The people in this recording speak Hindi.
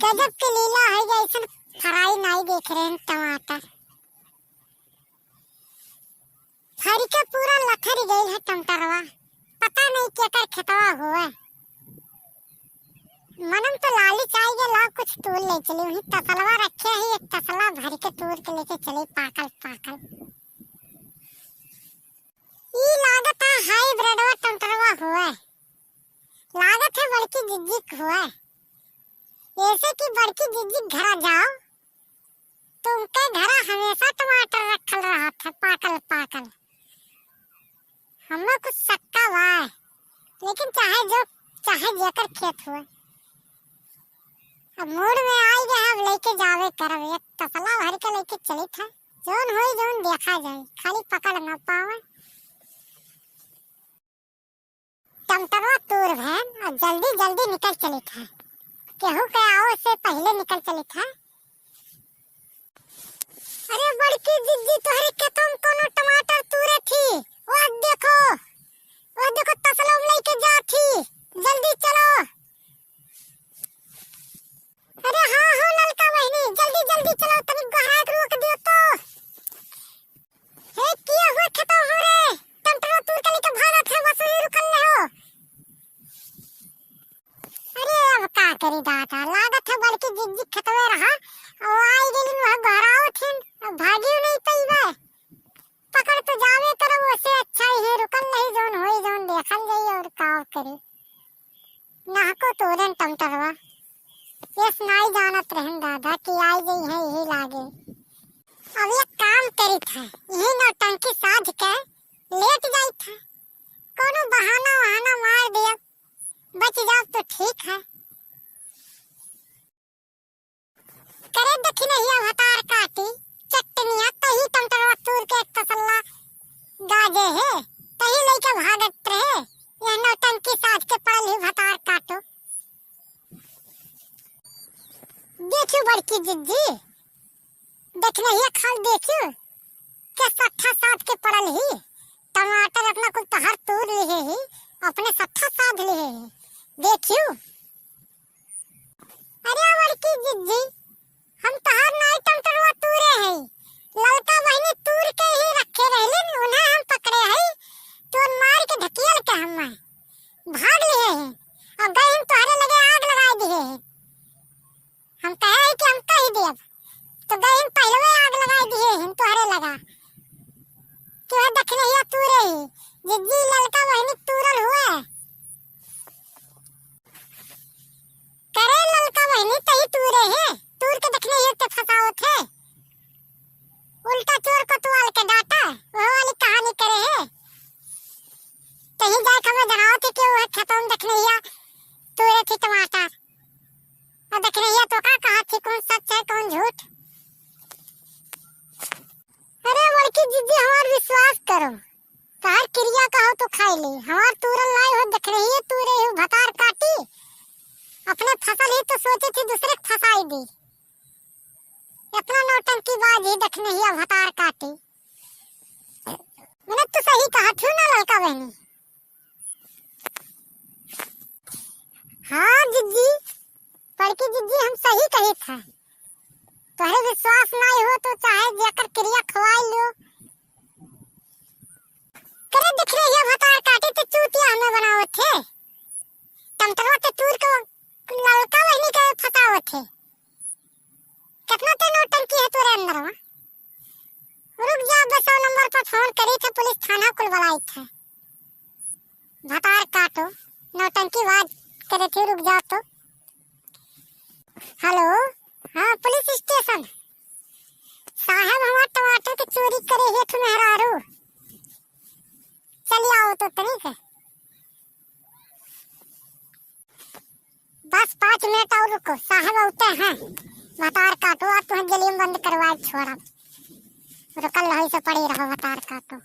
गजब के लीला है जैसन फ्राई नहीं देख रहे हैं टमाटर। फरी के पूरा लथर गई है टमाटरवा। पता नहीं क्या कर खेतवा हुआ। मनम तो लाली चाहिए ला कुछ तूल ले चली वही तसलवा रखे है एक तसला भर के तूल के लेके चले पाकल पाकल। ई लागत है हाइब्रिडवा टमाटरवा हुआ। लागत है बड़की जिज्जिक हुआ। ऐसे की बड़की जिज्जिक घरा जाओ तो उनके घरा हमेशा टमाटर रखल रहा था पाकल पाकल। हमें कुछ सक्का हुआ लेकिन चाहे जेकर खेत हुआ। अब मूड में आई गए अब लेके जावे करब एक तसला भर के लेके चली था। जोन होई जोन देखा जाए खाली पकड़ ना पावे। टमाटरवा तूर भैन और जल्दी जल्दी निकल चली था। केहू के आओ से पहले निकल चली था। अरे बड़की जिज्जी तोहरे खेतों में कोनो टमाटर तूरे थी। वो देखो तसला लेके जा थी। जल्दी चलो। अरे हाँ ललका बहनी जल्दी जल्दी चलो तनी गहराई रोक दियो तो। हे किया हुआ खेतों हो रे टमाटर तूर के लेके भागा था बस ही रुकल ले हो। अरे अब का करी दादा लागत है बड़की जिज्जी खेतवे रहा और आई गेली वह गहराओ थी भागी नहीं तईबे। पकड़ तो जावे करब उससे अच्छा है रुकल नहीं जोन होई जोन देखल जाई और काव करे। ना को तोरन टमाटरवा यस नाई जानत रहन दादा कि आई गई है यही लागे। अब एक काम करी था यही नौटंकी साध के लेट जाई था। कोनो बहाना वहाना मार दिया बच जाओ तो ठीक है। करे दखी नहीं अवतार काटी चटनिया तही टमाटरवा तूर के एक तसल्ला गाजे है तही लेके भागत रहे। यह नौटंकी साध के पहले भतार काटो। देखियो बड़की जिज्जी देख नहीं खाल देखियो के सट्ठा साध के पड़ल ही टमाटर अपना कुल तहर तूर लिए ही अपने सट्ठा साध लिए ही देखियो। अरे बड़की जिज्जी हम तहर नाई टमाटरवा तूरे है ललका बहनी तूर के ही रखे रहलिन उन्हें हम पकड़े है तो मार के ढकियल के हम भाग लिए हैं और गए हम तोहरे लगे आग लगा दिए हैं। हम कहे है कि हम कह देब तो गए हम पहले आग लगा दिए हैं तोहरे लगा कि वह दखने ही तूरे ही जिज्जी ललका बहनी तूरल हुए। करे ललका बहनी तही तूरे है तूर के दखने ही ते फसावत है। उल्टा चोर को तुआल के डाटा वो वाली कहानी करे है। तही जाए हमें जनाओ थे कि वो खेतों में दखने ही तूरे थी टमाटर और दखने ही तो का कहा थी कौन सच है कौन झूठ। अरे बड़की जिज्जी हमार विश्वास करो तार क्रिया कहो तो खाई ली हमार तूरल लाई हो दखने ही तूरे हो भतार काटी अपने फसल ही तो सोचे थी दूसरे को फसाई दी। अपना नौटंकी बाज ही दखने ही भतार काटी। मैंने तो सही कहा थी ना ललका बहनी। हाँ जिज्जी बड़की जिज्जी हम सही कही था। तोहरे विश्वास नहीं हो तो चाहे जेकर क्रिया खवाई लो। करे दिख रही है भतार काटी तो चूतिया हमें बनाओ थे टमाटरवा के तूर को ललका बहनी के फसाओ थे। कितना ते नौटंकी है तोरे अंदर में। रुक जा 200 नंबर पर फोन करी थे पुलिस थाना कुल बुलाई थे। भतार काटो नौटंकी बात करे थे रुक जाओ तो। हेलो हाँ पुलिस स्टेशन साहब हमारे टमाटर की चोरी करे है तुम हरारू चलिए आओ तो तरीक है। बस 5 मिनट और रुको साहब आते हैं भतार काटो आप तुम्हें जेल में बंद करवाए छोड़ा रुकल रही से पड़ी रहो भतार काटो।